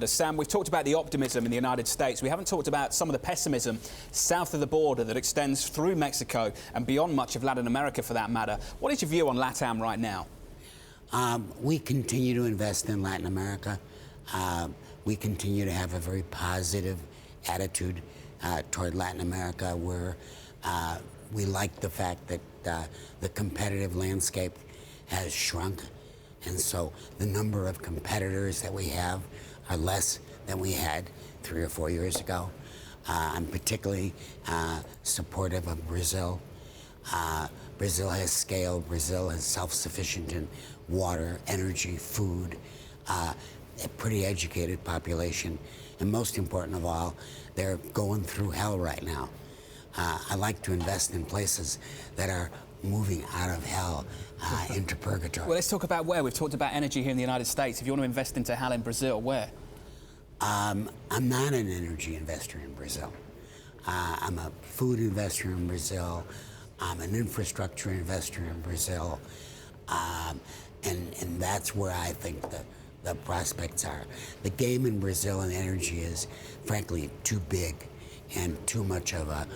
Sam, we've talked about the optimism in the United States. We haven't talked about some of the pessimism south of the border that extends through Mexico and beyond much of Latin America, for that matter. What is your view on LATAM right now? We continue to invest in Latin America. We continue to have a very positive attitude toward Latin America, where we like the fact that the competitive landscape has shrunk. And so the number of competitors that we have are less than we had 3 or 4 years ago. I'm particularly supportive of Brazil. Brazil has scale. Brazil is self-sufficient in water, energy, food, a pretty educated population. And most important of all, they're going through hell right now. I like to invest in places that are moving out of hell into purgatory. Well, let's talk about where. We've talked about energy here in the United States. If you want to invest into hell in Brazil, where? I'm not an energy investor in Brazil. I'm a food investor in Brazil. I'm an infrastructure investor in Brazil. And that's where I think the prospects are. The game in Brazil and energy is, frankly, too big and too much of a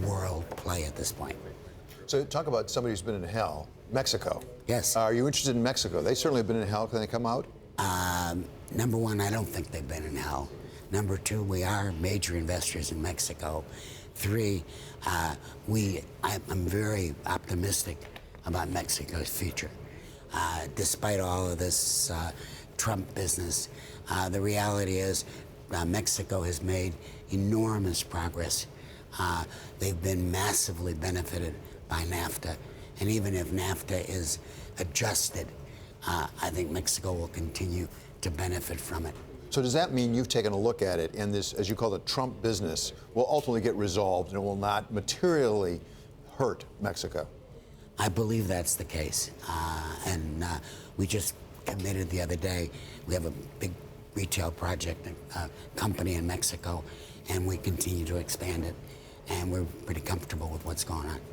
world play at this point. So talk about somebody who's been in hell. Mexico. Yes. Are you interested in Mexico? They certainly have been in hell. Can they come out? Number one, I don't think they've been in hell. Number two, we are major investors in Mexico. Three, I'm very optimistic about Mexico's future. Despite all of this Trump business, the reality is Mexico has made enormous progress. They've been massively benefited by NAFTA. And even if NAFTA is adjusted, I think Mexico will continue to benefit from it. So does that mean you've taken a look at it, and this, as you call it, Trump business will ultimately get resolved and it will not materially hurt Mexico? I believe that's the case. And we just committed the other day, we have a big retail project, company in Mexico, and we continue to expand it. And we're pretty comfortable with what's going on.